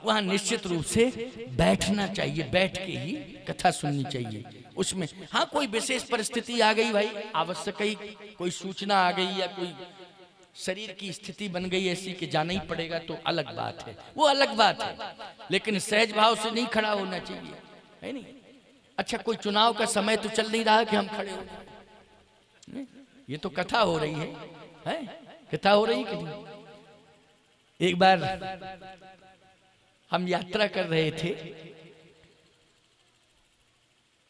वहां निश्चित रूप से बैठना चाहिए, बैठ के ही कथा सुननी चाहिए। उसमें हाँ कोई विशेष परिस्थिति आ गई भाई, आवश्यक ही कोई सूचना आ गई या कोई शरीर की स्थिति बन गई ऐसी कि जाना ही पड़ेगा तो अलग बात है, वो अलग बात है, लेकिन सहज भाव से नहीं खड़ा होना चाहिए, है नहीं। अच्छा कोई चुनाव का समय तो चल नहीं रहा कि हम खड़े हो जाए, ये तो कथा हो रही है? कथा हो रही कि नहीं। एक बार हम यात्रा कर रहे थे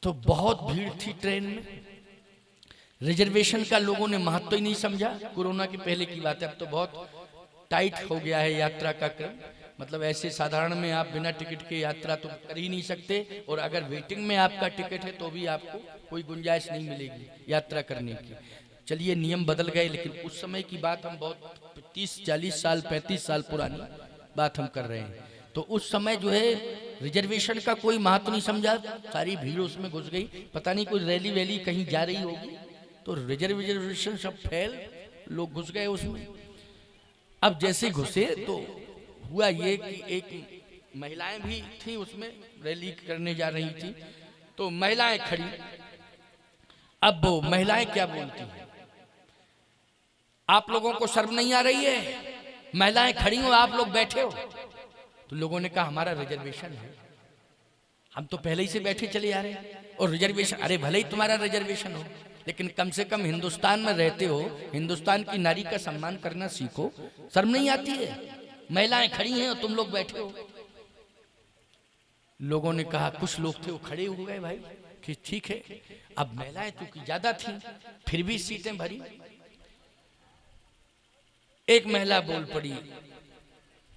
तो बहुत भीड़ थी ट्रेन में, रिजर्वेशन का लोगों ने महत्व ही नहीं समझा। कोरोना के पहले की बात है, अब तो बहुत टाइट हो गया है यात्रा का क्रम, मतलब ऐसे साधारण में आप बिना टिकट के यात्रा तो कर ही नहीं सकते, और अगर वेटिंग में आपका टिकट है तो भी आपको कोई गुंजाइश नहीं मिलेगी यात्रा करने की। चलिए नियम बदल गए, लेकिन उस समय की बात हम बहुत 30-40 साल 35 साल पुरानी बात हम कर रहे हैं। तो उस समय जो है रिजर्वेशन का कोई महत्व नहीं समझा, सारी भीड़ उसमें घुस गई, पता नहीं कोई रैली वैली कहीं जा रही होगी तो रिजर्वेशन सब फैल, लोग घुस गए उसमें। अब जैसे घुसे तो हुआ ये कि एक महिलाएं भी थी उसमें, रैली करने जा रही थी, तो महिलाएं खड़ी। अब वो महिलाएं क्या बोलती हैं, आप लोगों को शर्म नहीं आ रही है, महिलाएं खड़ी हो आप लोग बैठे हो। तो लोगों ने कहा हमारा रिजर्वेशन है, हम तो पहले ही से बैठे चले आ रहे हैं, और रिजर्वेशन, अरे भले ही तुम्हारा रिजर्वेशन हो लेकिन कम से कम हिंदुस्तान में रहते हो, हिंदुस्तान की नारी का सम्मान करना सीखो, शर्म नहीं आती है, महिलाएं खड़ी हैं और तुम लोग बैठे हो। लोगों ने कहा, कुछ लोग थे वो खड़े हो गए भाई कि ठीक है, अब महिलाएं चूंकि ज्यादा थी फिर भी सीटें भरी। एक महिला बोल पड़ी,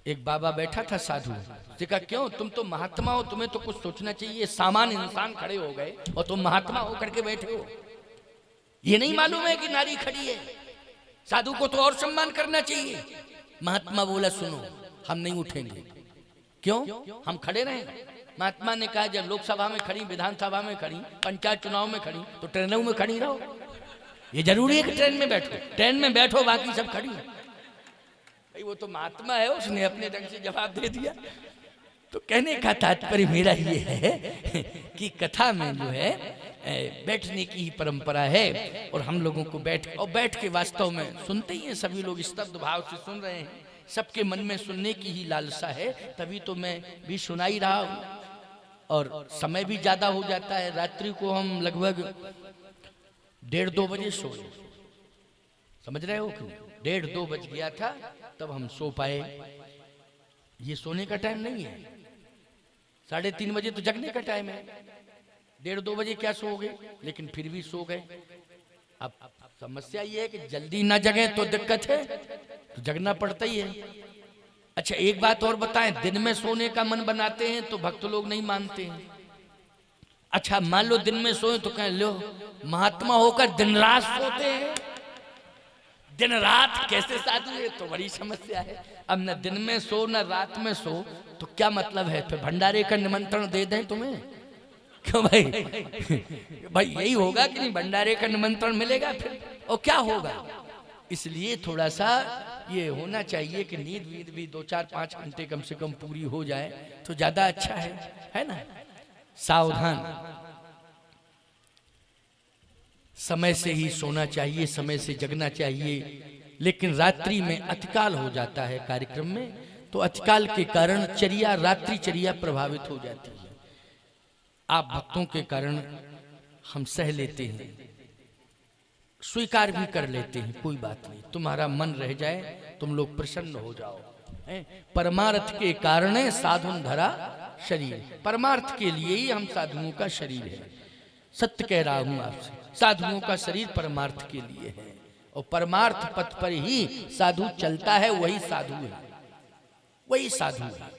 एक बाबा बैठा था साधु, देखा क्यों तुम तो महात्मा हो, तुम्हें तो कुछ सोचना चाहिए, सामान्य इंसान खड़े हो गए और तुम महात्मा हो करके बैठे हो, ये नहीं मालूम है कि नारी खड़ी है, साधु को तो और सम्मान करना चाहिए। महात्मा बोला सुनो हम नहीं उठेंगे, क्यों, हम खड़े रहे। महात्मा ने कहा जब लोकसभा में खड़ी, विधानसभा में खड़ी, पंचायत चुनाव में खड़ी, तो ट्रेनों में खड़ी रहो, ये जरूरी है कि ट्रेन में बैठो, ट्रेन में बैठो बाकी सब खड़ी है। वो तो महात्मा है, उसने अपने ढंग से जवाब दे दिया। तो कहने का तात्पर्य मेरा ये है कि कथा में जो है बैठने की ही परंपरा है, और हम लोगों को बैठ के वास्तव में सुनते ही हैं, सभी लोग स्तब्ध भाव से सुन रहे हैं, सबके मन में सुनने की ही लालसा है, तभी तो मैं भी सुना ही रहा हूँ। और समय भी ज्यादा हो जाता है, रात्रि को हम लगभग 1:30-2 बजे सोए, समझ रहे हो क्यों, 1:30-2 बज गया था तब हम सो पाए। ये सोने का टाइम नहीं है, 3:30 बजे तो जगने का टाइम है, 1:30-2 बजे क्या सोओगे, लेकिन फिर भी सो गए। अब समस्या ये है कि जल्दी ना जगे तो दिक्कत है, तो जगना पड़ता ही है। अच्छा एक बात और बताएं, दिन में सोने का मन बनाते हैं तो भक्त लोग नहीं मानते हैं। अच्छा मान लो दिन में सोए तो कहें लो महात्मा होकर दिन रात सोते हैं, दिन रात कैसे साधु है, तो बड़ी समस्या है। अब न दिन में सो न रात में सो तो क्या मतलब है, फिर भंडारे का निमंत्रण दे दें तुम्हें, क्यों भाई भाई यही होगा कि नहीं, भंडारे का निमंत्रण मिलेगा फिर, और क्या होगा। इसलिए थोड़ा सा ये होना चाहिए कि नींद वींद भी 2-4-5 घंटे कम से कम पूरी हो जाए तो ज्यादा अच्छा है ना। सावधान, समय से ही सोना चाहिए, समय से जगना चाहिए, लेकिन रात्रि में अतिकाल हो जाता है कार्यक्रम में, तो अतिकाल के कारण चर्या, रात्रि चर्या प्रभावित हो जाती है। आप भक्तों के कारण हम सह लेते हैं, स्वीकार भी कर लेते हैं, कोई बात नहीं, तुम्हारा मन रह जाए, तुम लोग प्रसन्न हो जाओ। परमार्थ के कारण साधुन धरा शरीर, परमार्थ के लिए ही हम साधुओं का शरीर है, सत्य कह रहा हूं आपसे, साधुओं का शरीर परमार्थ के लिए है, और परमार्थ पथ पर ही साधु चलता है, वही साधु है, वही साधु है।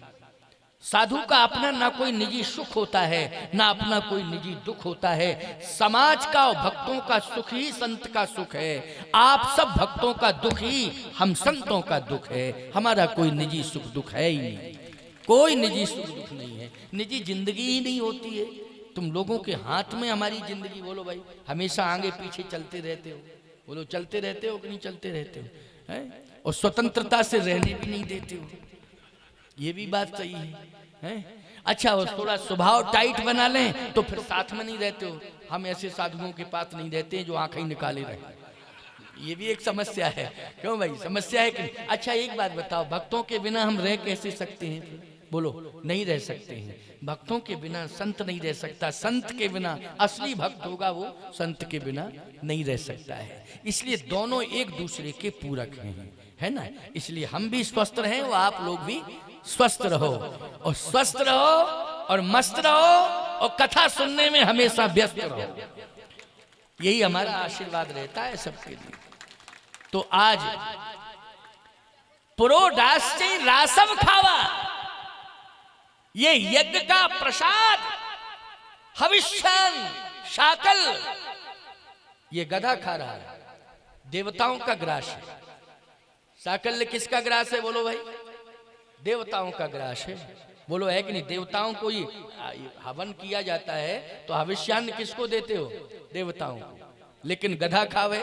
साधु का अपना ना कोई निजी सुख होता है, ना अपना कोई निजी दुख होता है, समाज का और भक्तों का सुख ही संत का सुख है। आप सब भक्तों का दुख ही हम संतों का दुख है, हमारा कोई निजी सुख दुख है ही नहीं, कोई निजी सुख दुख नहीं है, निजी जिंदगी ही नहीं होती है। तुम लोगों के हाथ में हमारी जिंदगी, बोलो भाई, हमेशा आगे पीछे चलते रहते हो, बोलो चलते रहते हो कि नहीं चलते रहते हो, है? और स्वतंत्रता से रहने भी नहीं देते हो, ये भी बात सही है? अच्छा, वो थोड़ा स्वभाव टाइट बना लें तो फिर साथ में नहीं रहते हो। हम ऐसे साधुओं के पास नहीं रहते हैं जो आंखें निकाले रहे। ये भी एक समस्या है। क्यों भाई, समस्या है कि? अच्छा एक बात बताओ, भक्तों के बिना हम रह कैसे सकते हैं? बोलो, नहीं रह सकते हैं। भक्तों के बिना संत नहीं रह सकता, संत के बिना, असली भक्त होगा वो संत के बिना नहीं रह सकता है। इसलिए दोनों एक दूसरे के पूरक हैं, है ना? इसलिए हम भी स्वस्थ रहें और आप लोग भी स्वस्थ रहो, और स्वस्थ रहो और मस्त रहो और कथा सुनने में हमेशा व्यस्त रहो। यही हमारा आशीर्वाद रहता है सबके लिए। तो आज पुरोडाश्चै रासम खावा, ये यज्ञ का प्रसाद, हविष्यान शाकल, ये गधा खा रहा है, देवताओं का ग्रास है। शाकल्य किसका ग्रास है? बोलो भाई, देवताओं का ग्रास है। बोलो, है कि नहीं? देवताओं को ही हवन किया जाता है, तो हविष्यान्न किसको देते हो? देवताओं को। लेकिन गधा खावे।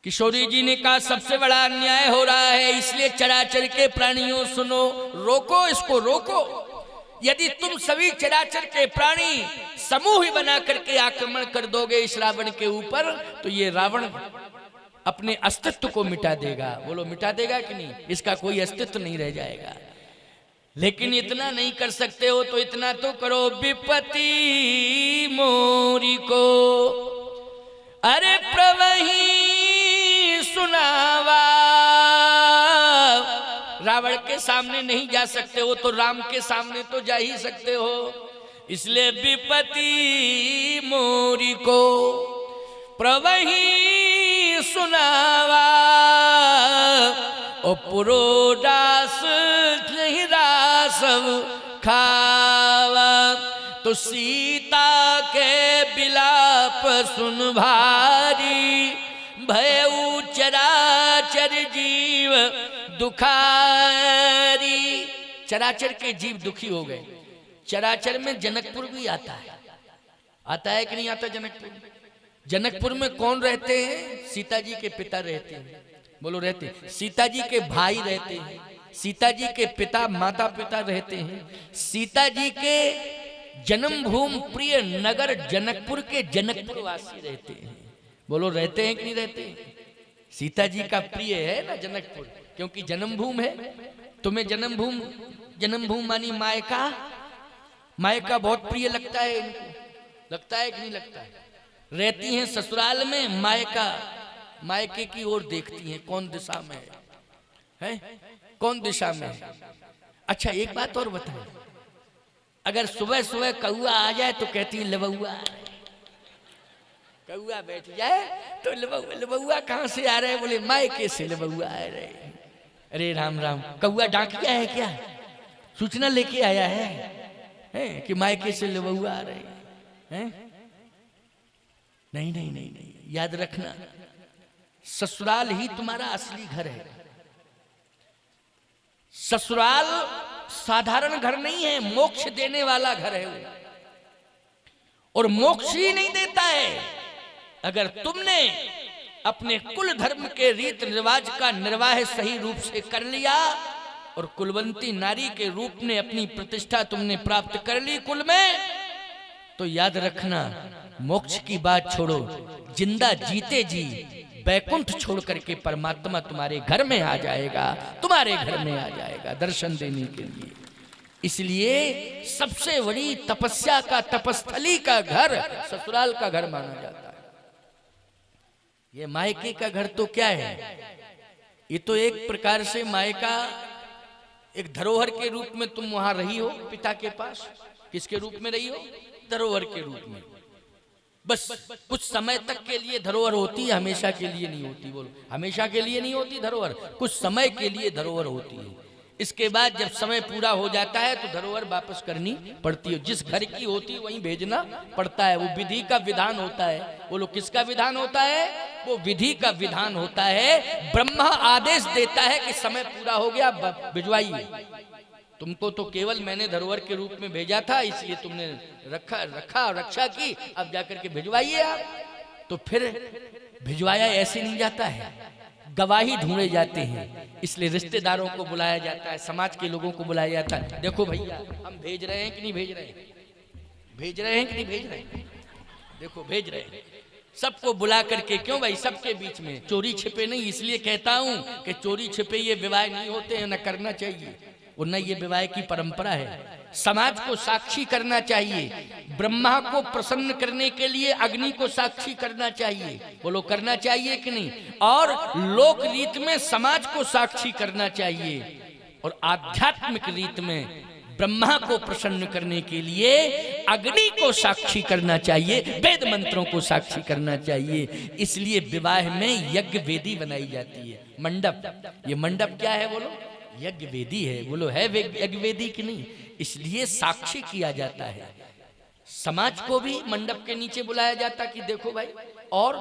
किशोरी जी ने कहा सबसे बड़ा अन्याय हो रहा है, इसलिए चराचर के प्राणियों सुनो, रोको इसको, रोको। यदि तुम सभी चराचर के प्राणी समूह बना करके आक्रमण कर दोगे इस रावण के ऊपर, तो ये रावण अपने अस्तित्व को मिटा देगा। बोलो, मिटा देगा कि नहीं? इसका कोई अस्तित्व नहीं रह जाएगा। लेकिन इतना नहीं कर सकते हो तो इतना तो करो, विपत्ति मोरी को अरे प्रवही सुनावा। रावण के सामने नहीं जा सकते हो तो राम के सामने तो जा ही सकते हो। इसलिए विपत्ति मोरी को प्रवही सुनावा, ओ पुरोडास रासव खावा। तो सीता के बिलाप सुन भारी, भयउ चराचर जीव दुखारी। चराचर के जीव दुखी हो गए। चराचर में जनकपुर भी आता है। आता है कि नहीं आता जनकपुर? जनकपुर में कौन रहते हैं? सीता जी के पिता रहते हैं। बोलो, रहते हैं। सीता जी के भाई रहते हैं, सीता जी के पिता माता पिता रहते हैं। सीता जी के जन्मभूमि प्रिय नगर जनकपुर के जनकपुर वासी रहते हैं। बोलो, रहते हैं कि नहीं रहते हैं? सीता जी का प्रिय है ना जनकपुर, क्योंकि जन्मभूमि है। तुम्हें जन्मभूमि मानी मायका, मायका बहुत प्रिय लगता है इनको, लगता है कि नहीं लगता है? रहती हैं ससुराल में, मायका मायके की ओर देखती हैं कौन दिशा में है, कौन दिशा में है। अच्छा एक बात और बताएं, अगर सुबह सुबह कौआ आ जाए तो कहती है लबुआ। कौआ बैठ जाए तो लबुआ कहाँ से आ रहे हैं? बोले मायके से लबुआ आ रहे हैं। अरे राम राम, कौआ डाकिया है क्या? सूचना लेके आया है कि मायके से लबुआ आ रहे हैं? नहीं नहीं नहीं नहीं, याद रखना, ससुराल ही तुम्हारा असली घर है। ससुराल साधारण घर नहीं है, मोक्ष देने वाला घर है वो। और मोक्ष ही नहीं देता है अगर तुमने अपने कुल धर्म के रीत रिवाज का निर्वाह सही रूप से कर लिया और कुलवंती नारी के रूप में अपनी प्रतिष्ठा तुमने प्राप्त कर ली कुल में, तो याद रखना, मोक्ष की बात छोड़ो, जिंदा जीते जी बैकुंठ छोड़ करके परमात्मा तुम्हारे घर में आ जाएगा, तुम्हारे घर में आ जाएगा दर्शन देने के लिए। इसलिए सबसे बड़ी तपस्या का, तपस्थली का घर ससुराल का घर माना जाता है। ये मायके का घर तो क्या है? ये तो एक प्रकार से मायका एक धरोहर के रूप में तुम वहां रही हो, पिता के पास। किसके रूप में रही हो? धरोहर के रूप में। बस कुछ समय तक के लिए धरोहर होती है, हमेशा के लिए नहीं होती। बोलो, हमेशा के लिए नहीं होती धरोहर, कुछ समय के लिए धरोहर होती है। इसके बाद जब समय पूरा हो जाता है तो धरोहर वापस करनी पड़ती है। जिस घर की होती है वहीं भेजना पड़ता है। वो विधि का विधान होता है। बोलो, किसका विधान होता है? वो विधि का विधान होता है। ब्रह्मा आदेश देता है कि समय पूरा हो गया, भिजवाइए। तुमको तो केवल मैंने धरोहर के रूप में भेजा था, इसलिए तुमने रक्षा की, अब जाकर के भिजवाइए आप। तो फिर भिजवाया ऐसे नहीं जाता है, गवाही ढूंढे जाते हैं, इसलिए रिश्तेदारों को बुलाया जाता है, समाज के लोगों को बुलाया जाता है। देखो भैया हम भेज रहे हैं कि नहीं भेज रहे हैं, भेज रहे हैं कि नहीं भेज रहे हैं, देखो भेज रहे हैं सबको बुला करके। क्यों भाई, सबके बीच में चोरी छिपे नहीं। इसलिए कहता हूं कि चोरी छिपे ये विवाह नहीं होते हैं, न करना चाहिए, और न ये विवाह की परंपरा है। समाज को साक्षी करना चाहिए, ब्रह्मा को प्रसन्न करने के लिए अग्नि को साक्षी करना चाहिए, बोलो करना चाहिए कि नहीं। और लोक रीत में समाज को साक्षी करना चाहिए, और आध्यात्मिक रीत में ब्रह्मा को प्रसन्न करने के लिए अग्नि को साक्षी करना चाहिए, वेद मंत्रों को साक्षी करना चाहिए। इसलिए विवाह में यज्ञ वेदी बनाई जाती है, मंडप। ये मंडप क्या है बोलो, यज्ञ वेदी है, बोलो है यज्ञ वेदी कि नहीं। इसलिए साक्षी किया जाता है, समाज को भी मंडप के नीचे बुलाया जाता कि देखो भाई, और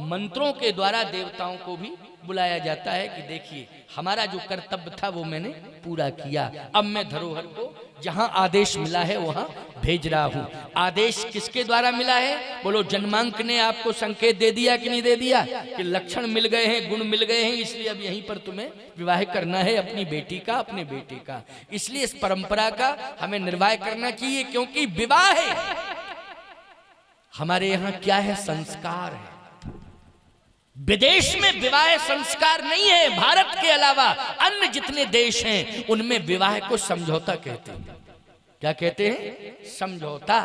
मंत्रों के द्वारा देवताओं को भी बुलाया जाता है कि देखिए हमारा जो कर्तव्य था वो मैंने पूरा किया। अब मैं धरोहर को जहां आदेश मिला है वहां भेज रहा हूं। आदेश किसके द्वारा मिला है बोलो, जन्मांक ने आपको संकेत दे दिया कि नहीं दे दिया कि लक्षण मिल गए हैं, गुण मिल गए हैं, इसलिए अब यहीं पर तुम्हें विवाह करना है अपनी बेटी का, अपने बेटे का। इसलिए इस परंपरा का हमें निर्वाह करना चाहिए, क्योंकि विवाह है हमारे यहाँ क्या है, संस्कार है। विदेश में विवाह संस्कार नहीं है। भारत के अलावा अन्य जितने देश हैं उनमें विवाह को समझौता कहते हैं। क्या कहते हैं, समझौता।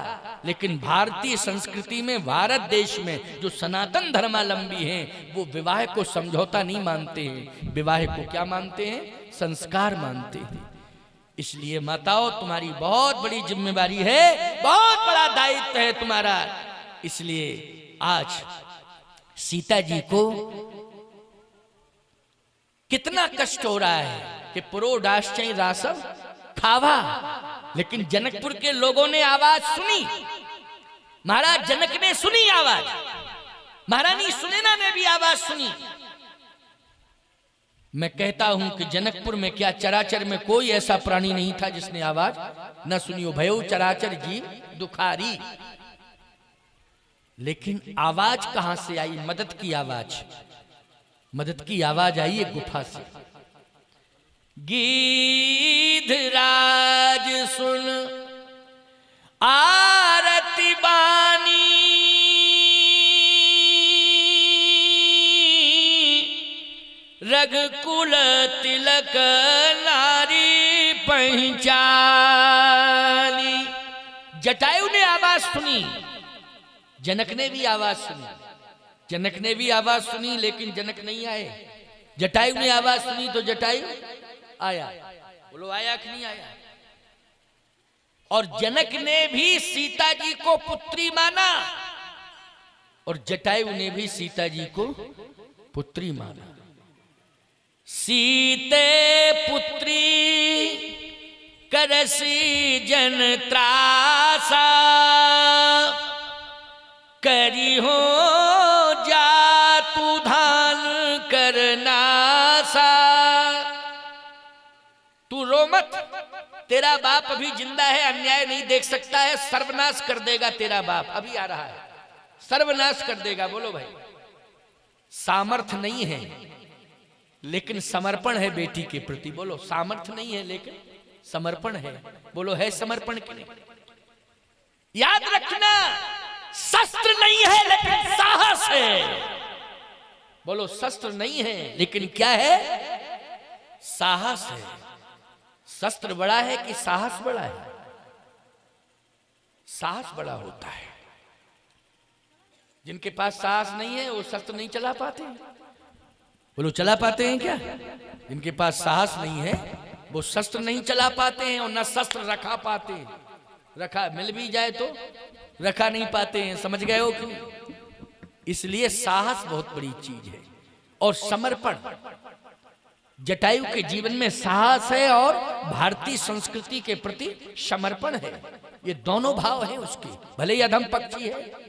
लेकिन भारतीय संस्कृति में, भारत देश में जो सनातन धर्मावलंबी हैं वो विवाह को समझौता नहीं मानते हैं, विवाह को क्या मानते हैं, संस्कार मानते हैं। इसलिए माताओं तुम्हारी बहुत बड़ी जिम्मेवारी है, बहुत बड़ा दायित्व है तुम्हारा। इसलिए आज सीता जी को कितना कष्ट हो रहा है कि पुरोडाश्चय रासव खावा, लेकिन जनकपुर के लोगों ने आवाज सुनी, महाराज जनक ने सुनी आवाज, महारानी सुनैना ने भी आवाज सुनी। मैं कहता हूं कि जनकपुर में क्या चराचर में कोई ऐसा प्राणी नहीं था जिसने आवाज न सुनी हो। भयो चराचर जीव दुखारी, लेकिन आवाज कहां से आई, मदद की आवाज, मदद की आवाज आई है गुफा से। गीधराज सुन आरती बानी, रघुकुल तिलक नारी पहचानी। जटायु ने आवाज सुनी, जनक ने भी आवाज सुनी, जनक ने भी आवाज सुनी, लेकिन जनक नहीं आए। जटायु ने आवाज सुनी तो जटायु आया, बोलो आया कि नहीं आया। और जनक ने भी सीता जी को पुत्री माना, और जटायु ने भी सीता जी को पुत्री माना। सीते पुत्री करसी जन त्रासा, करी हो जा तू धान करनासा। तू रो मत, तेरा बाप अभी जिंदा है, अन्याय नहीं देख सकता है, सर्वनाश कर देगा तेरा बाप, अभी आ रहा है, सर्वनाश कर देगा। बोलो भाई, सामर्थ्य नहीं है लेकिन समर्पण है बेटी के प्रति। बोलो सामर्थ्य नहीं है लेकिन समर्पण है। बोलो है समर्पण के लिए। याद रखना, शस्त्र नहीं है लेकिन साहस है। बोलो शस्त्र नहीं है लेकिन क्या है, साहस है। शस्त्र बड़ा है कि साहस बड़ा है, साहस बड़ा होता है। जिनके पास साहस नहीं है वो शस्त्र नहीं चला पाते। बोलो चला पाते हैं क्या? जिनके पास साहस नहीं है वो शस्त्र नहीं चला पाते हैं, और ना शस्त्र रखा पाते हैं। रखा मिल भी जाए तो रखा नहीं पाते हैं, समझ गए हो कि नहीं? इसलिए साहस बहुत बड़ी चीज है, और समर्पण। जटायु के जीवन में साहस है और भारतीय संस्कृति के प्रति समर्पण है। ये दोनों भाव हैं उसके, भले ही अधम पक्षी है।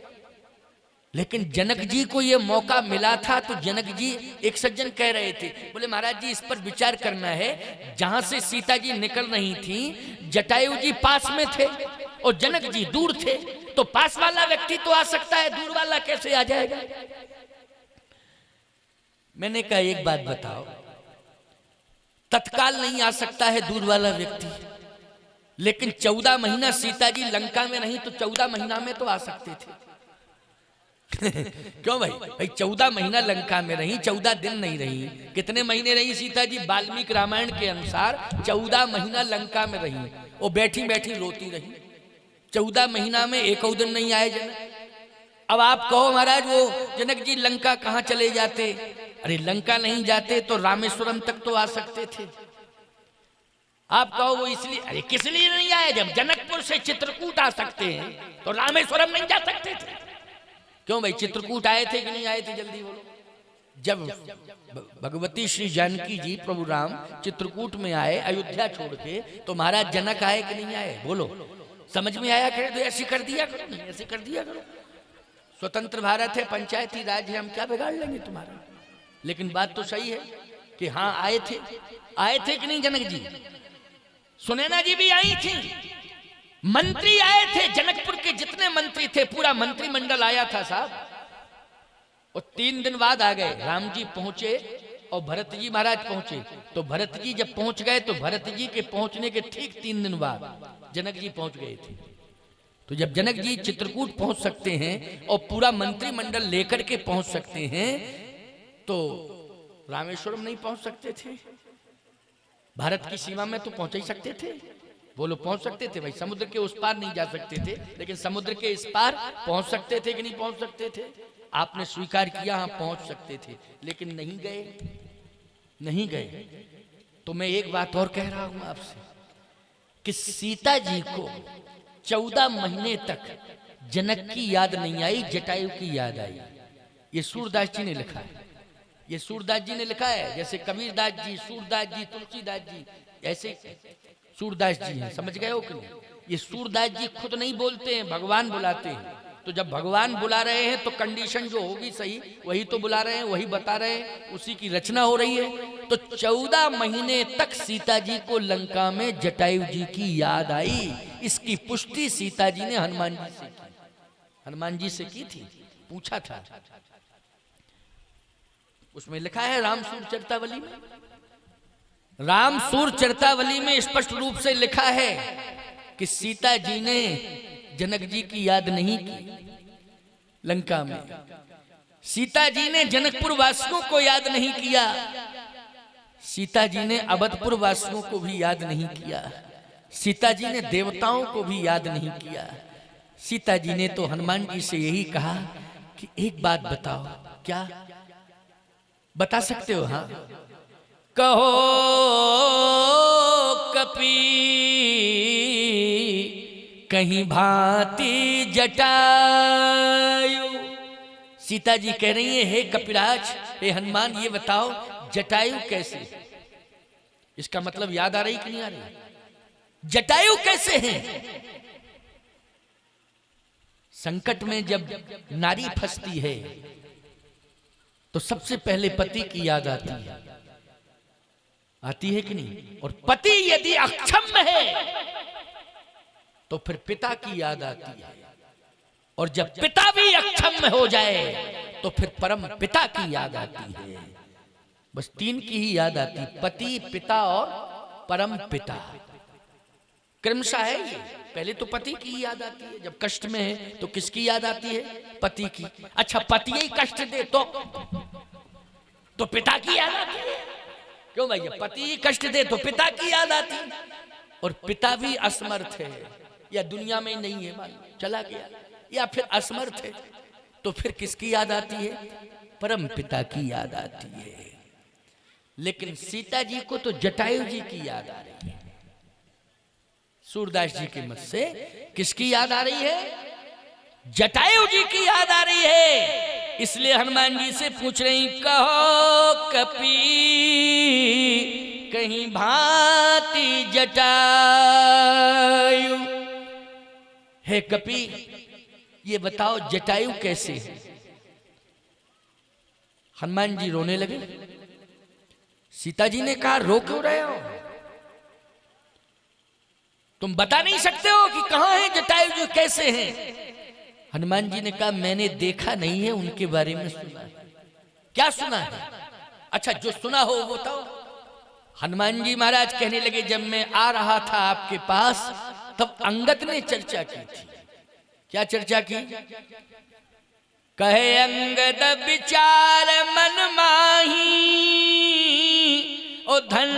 लेकिन जनक जी को ये मौका मिला था तो जनक जी, एक सज्जन कह रहे थे, बोले महाराज जी इस पर विचार करना है। जहां से सीता जी निकल रही थी, जटायु जी पास में थे और जनक जी दूर थे, तो पास वाला व्यक्ति तो आ सकता है, दूर वाला कैसे आ जाएगा? मैंने कहा एक बात बताओ, तत्काल नहीं आ सकता है दूर वाला व्यक्ति, लेकिन 14 महीना सीता जी लंका में नहीं तो 14 महीना में तो आ सकते थे। क्यों भाई? भाई 14 महीना लंका में रही, 14 दिन नहीं रही। कितने महीने रही सीता जी? वाल्मीकि रामायण के अनुसार 14 महीना लंका में रही, वो बैठी बैठी रोती रही। 14 महीना में एक दिन नहीं आए जनक। अब आप कहो महाराज वो जनक जी लंका कहाँ चले जाते? अरे लंका नहीं जाते तो रामेश्वरम तक तो आ सकते थे। आप कहो वो इसलिए, अरे किस लिए नहीं आए? जब जनकपुर से चित्रकूट आ सकते हैं तो रामेश्वरम नहीं जा सकते थे। क्यों भाई? चित्रकूट आए थे कि नहीं आए थे? जल्दी बोलो। जब भगवती श्री जानकी जी प्रभु राम चित्रकूट में आए अयोध्या छोड़ के, तो महाराज जनक आए कि नहीं आए? बोलो। समझ में आया करे तो ऐसे कर दिया करो, नहीं ऐसे कर दिया करो। स्वतंत्र भारत है, पंचायती राज है, हम क्या बिगाड़ लेंगे तुम्हारा? लेकिन बात तो सही है कि हाँ आए थे। आए थे कि नहीं जनक जी? सुनैना जी भी आई थी, मंत्री आए थे, जनकपुर के जितने मंत्री थे पूरा मंत्रिमंडल आया था साहब। और 3 दिन बाद आ गए। राम जी पहुंचे और भरत जी महाराज पहुंचे। तो भरत जी जब पहुंच गए तो भरत जी के पहुंचने के ठीक 3 दिन बाद जनक जी पहुंच गए थे। तो जब जनक जी चित्रकूट पहुंच सकते हैं और पूरा मंत्रिमंडल लेकर के पहुंच सकते हैं, तो रामेश्वरम नहीं पहुंच सकते थे? भारत की सीमा में तो पहुंच ही सकते थे। बोलो पहुंच सकते थे भाई। समुद्र के उस पार नहीं जा सकते थे, लेकिन समुद्र के इस पार पहुंच सकते थे कि नहीं पहुंच सकते थे? आपने स्वीकार किया हाँ पहुंच सकते थे, लेकिन नहीं गए। नहीं गए। तो मैं एक बात और कह रहा हूं आपसे कि सीता जी को 14 महीने तक जनक की याद नहीं आई, जटायु की याद आई। ये सूरदास जी ने लिखा है। ये सूरदास जी ने लिखा है। जैसे कबीरदास जी, सूरदास जी, तुलसीदास जी, ऐसे सूरदास जी हैं। समझ गए हो कि नहीं? ये सूरदास जी खुद नहीं बोलते हैं, भगवान बुलाते हैं। तो जब भगवान बुला रहे हैं तो कंडीशन जो होगी सही वही तो बुला रहे हैं, वही बता रहे हैं, उसी की रचना हो रही है। तो 14 महीने तक सीता जी को लंका में जटायु जी की याद आई। इसकी पुष्टि सीता जी ने हनुमान जी से की। हनुमान जी से की थी, पूछा था। उसमें लिखा है रामसूर चरितावली में, रामसूर चरितावली में स्पष्ट रूप से लिखा है कि सीता जी ने जनक जी की याद नहीं की लंका में। सीता जी ने जनकपुर वासियों को याद नहीं किया। सीता जी ने अवधपुर वासियों को भी याद नहीं किया। सीता जी ने देवताओं को भी याद नहीं किया। सीता जी ने तो हनुमान जी से यही कहा कि एक बात बताओ। क्या बता सकते हो? हाँ कहो कपी कहीं भांति जटायु। सीता जी कह रही है हे कपिराज, हे हनुमान, ये बताओ जटायु कैसे? इसका मतलब याद आ रही कि नहीं आ रही? जटायु कैसे हैं? संकट में जब नारी फंसती है तो सबसे पहले पति की याद आती है। आती है कि नहीं? और पति यदि अक्षम है तो फिर पिता की याद आती है। और जब पिता भी अक्षम हो जाए तो फिर परम पिता की याद आती है। बस 3 की ही याद आती, पति, पिता और परम पिता। क्रमशः है ये। पहले तो पति की ही याद आती है। जब कष्ट में है तो किसकी याद आती है? पति की। अच्छा पति ही कष्ट दे तो पिता की याद आती है। क्यों भैया? पति ही कष्ट दे तो पिता की याद आती है। और पिता भी असमर्थ है या दुनिया में नहीं है, मालूम चला गया, या फिर असमर्थ है, तो फिर किसकी याद आती है? परम पिता की याद आती है। लेकिन सीता जी को तो जटायु जी की याद आ रही है। सूरदास जी के मत से किसकी याद आ रही है? जटायु जी की याद आ रही है। इसलिए हनुमान जी से पूछ रही, कहो कपी कहीं भांति जटायु। हे कपी, ये बताओ जटायु कैसे है? हनुमान जी रोने लगे। सीता जी ने कहा रो क्यों रहे हो? तुम बता नहीं सकते हो कि कहां है जटायु जी, कैसे हैं? हनुमान जी ने कहा मैंने देखा नहीं है, उनके बारे में सुना है। क्या सुना है? अच्छा जो सुना हो वो बताओ। हनुमान जी महाराज कहने लगे, जब मैं आ रहा था आपके पास तब अंगद ने चर्चा की थी। क्या चर्चा की? कहे अंगद विचार मन माही, ओ धन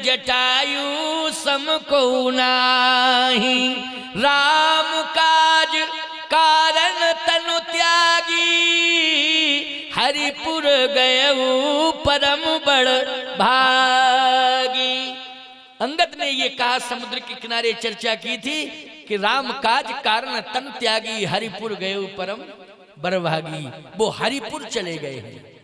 जटायु सम को नाही, राम काज कारण तनु त्यागी, हरिपुर गयऊ परम बड़ भागी। अंगद ने ये कहा, समुद्र के किनारे चर्चा की थी कि राम काज कारण तन त्यागी, हरिपुर गयऊ परम बड़ भागी। वो हरिपुर चले गए हैं।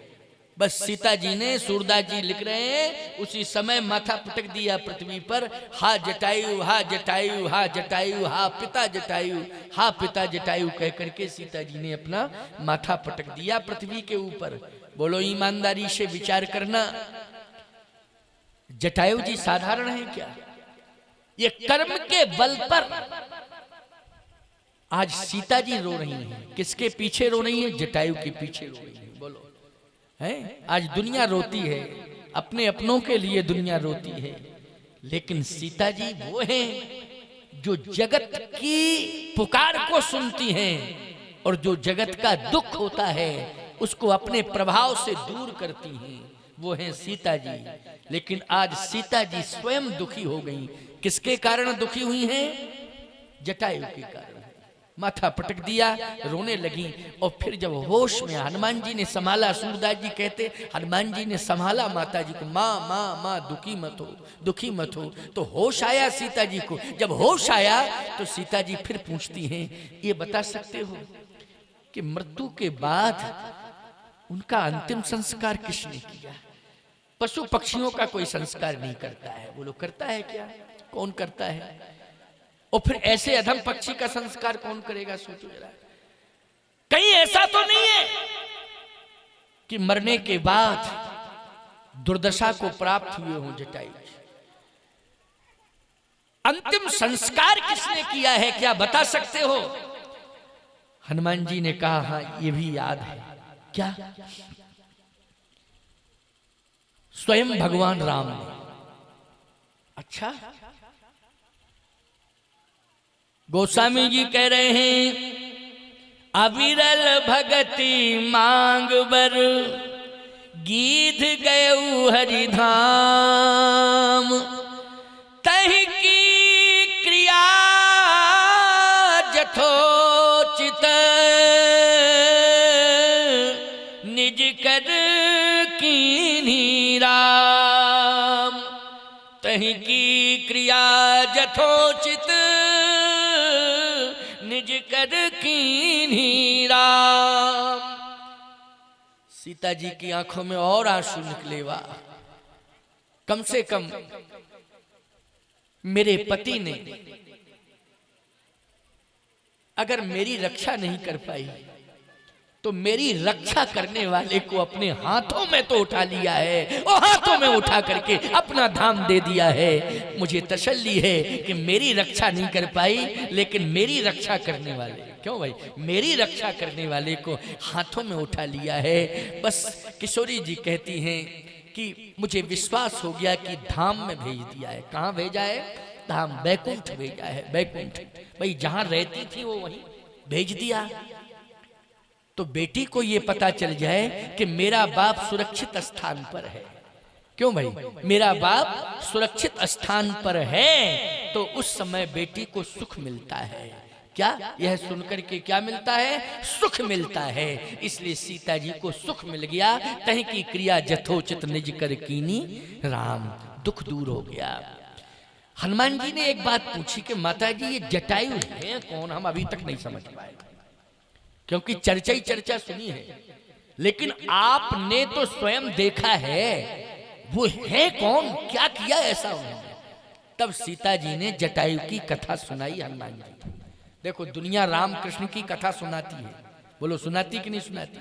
बस सीता जी ने, सूरदास जी लिख रहे हैं, उसी समय माथा पटक दिया पृथ्वी पर। हा जटायु हा जटायु हा जटायु हा पिता जटायु हा पिता जटायु कह करके सीता जी ने अपना माथा पटक दिया पृथ्वी के ऊपर। बोलो ईमानदारी से विचार करना, जटायु जी साधारण है क्या? ये कर्म के बल पर आज सीता जी रो रही हैं। किसके पीछे रो रही हैं? जटायु के पीछे रो रही हैं। बोलो है? आज दुनिया रोती है, अपने अपनों के लिए दुनिया रोती है, लेकिन सीता जी वो हैं जो जगत की पुकार को सुनती हैं और जो जगत का दुख होता है उसको अपने प्रभाव से दूर करती हैं। वो हैं सीता जी। लेकिन आज सीता जी स्वयं दुखी हो गई। किसके कारण दुखी हुई हैं? जटायु के कारण। माथा पटक दिया, रोने लगी। और फिर जब होश में हनुमान जी ने संभाला, सूरदास जी कहते हनुमान जी ने संभाला माता जी को, माँ माँ माँ दुखी मत हो, दुखी मत हो। तो होश आया सीता जी को। जब होश आया तो सीता जी फिर पूछती हैं, ये बता सकते हो कि मृत्यु के बाद उनका अंतिम संस्कार किसने किया? पशु पक्षियों का कोई संस्कार नहीं करता है। वो लोग करता है क्या? कौन करता है? और फिर ऐसे अधम पक्षी का संस्कार कौन करेगा? सोचो जरा। कहीं ऐसा तो नहीं है कि मरने के बाद दुर्दशा को प्राप्त हुए हों जटायु? अंतिम संस्कार किसने किया है? क्या बता सकते हो? हनुमान जी ने कहा, हाँ ये भी याद है। क्या? स्वयं भगवान राम ने। अच्छा, गोस्वामी जी कह रहे हैं, अविरल भगति मांग बर, गीध गयऊ हरिधाम, तहि की क्रिया जथोचित, निज कर कीन्ही राम। तहि की क्रिया जथोचित, निज कर कीन्ही राम। सीता जी की आंखों में और आंसू निकले। वाह, कम से कम मेरे पति ने अगर मेरी रक्षा नहीं कर पाई तो मेरी रक्षा करने वाले को अपने हाथों में तो उठा लिया है, और हाथों में उठा करके अपना धाम दे दिया है। मुझे तसल्ली है कि मेरी रक्षा नहीं कर पाई, लेकिन मेरी रक्षा करने वाले, क्यों भाई, मेरी रक्षा करने वाले को हाथों में उठा लिया है। बस किशोरी जी कहती हैं कि मुझे विश्वास हो गया कि धाम में भेज दिया है। कहाँ भेजा है? धाम, बैकुंठ भेजा है। बैकुंठ भाई, जहां रहती थी वो वहीं भेज दिया। तो बेटी को ये पता चल जाए कि मेरा बाप सुरक्षित स्थान पर है। क्यों भाई, मेरा बाप सुरक्षित स्थान पर है, तो उस समय बेटी को सुख मिलता है। क्या? यह सुनकर के क्या मिलता है? सुख मिलता है। इसलिए सीता जी को सुख मिल गया। तहीं की क्रिया जथोचित निज कर कीनी राम, दुख दूर हो गया। हनुमान जी ने एक बात पूछी कि माता जी ये जटायु है कौन? हम अभी तक नहीं समझ पाए, क्योंकि चर्चा ही चर्चा सुनी है, लेकिन आपने तो स्वयं देखा है, वो है कौन? क्या किया ऐसा उन्होंने? तब सीता जी ने जटायु की कथा सुनाई हनुमान जी। देखो, दुनिया राम कृष्ण की कथा सुनाती है, बोलो सुनाती कि नहीं सुनाती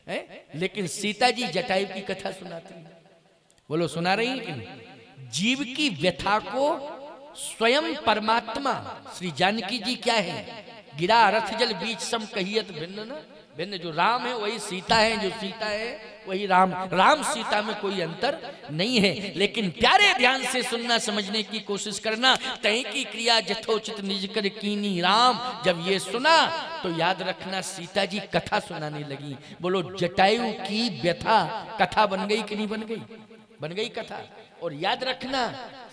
है? लेकिन सीता जी जटायु की कथा सुनाती है, बोलो सुना रही है कि नहीं? जीव की व्यथा को स्वयं परमात्मा श्री जानकी जी क्या है? गिरा रथ जल बीच सम कहियत भिन्न न भिन्न, जो राम है वही सीता है, जो सीता है वही राम। राम सीता में कोई अंतर नहीं है। लेकिन प्यारे ध्यान से सुनना, समझने की कोशिश करना। तय की क्रिया जथोचित निज कर कीनी राम, जब ये सुना तो याद रखना सीता जी कथा सुनाने लगी। बोलो जटायु की व्यथा कथा बन गई कि नहीं बन गई? बन गई कथा। और याद रखना,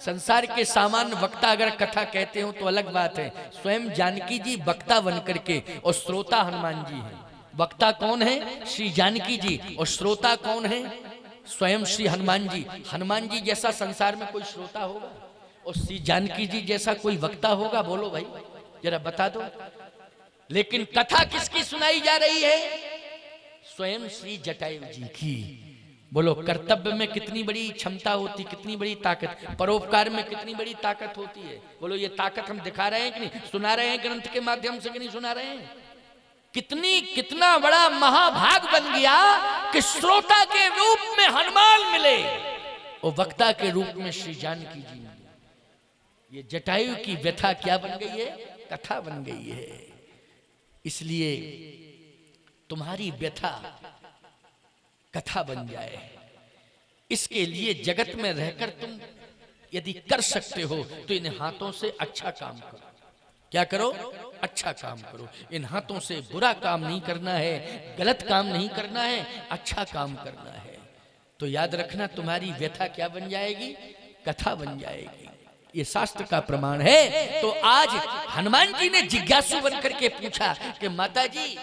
संसार के सामान्य वक्ता अगर कथा कहते हो तो अलग बात है, स्वयं जानकी जी वक्ता बन करके और श्रोता हनुमान जी हैं। वक्ता कौन है? श्री जानकी जी। और श्रोता कौन है? स्वयं श्री हनुमान जी। हनुमान जी जैसा संसार में कोई श्रोता होगा और श्री जानकी जी जैसा कोई वक्ता होगा? बोलो भाई, जरा बता दो। लेकिन कथा किसकी सुनाई जा रही है? स्वयं श्री जटायु जी की। बोलो कर्तव्य में कितनी बड़ी क्षमता होती, कितनी बड़ी ताकत, परोपकार में कितनी बड़ी ताकत होती है। बोलो ये ताकत हम दिखा रहे हैं कि नहीं? सुना रहे हैं ग्रंथ के माध्यम से कि नहीं सुना रहे हैं? कितना बड़ा महाभाग बन गया कि श्रोता के रूप में हनुमान मिले और वक्ता के रूप में श्री जानकी जी मिले। ये जटायु की व्यथा क्या बन गई है? कथा बन गई है। इसलिए तुम्हारी व्यथा कथा बन जाए, इसके लिए जगत में रहकर तुम यदि कर सकते हो तो इन हाथों से अच्छा काम करो। क्या करो? अच्छा काम करो। इन हाथों से बुरा काम नहीं करना है, गलत काम नहीं करना है, अच्छा काम करना है। तो याद रखना तुम्हारी व्यथा क्या बन जाएगी? कथा बन जाएगी। ये शास्त्र का प्रमाण है। तो आज हनुमान जी ने जिज्ञासु बनकर के पूछा कि माता जी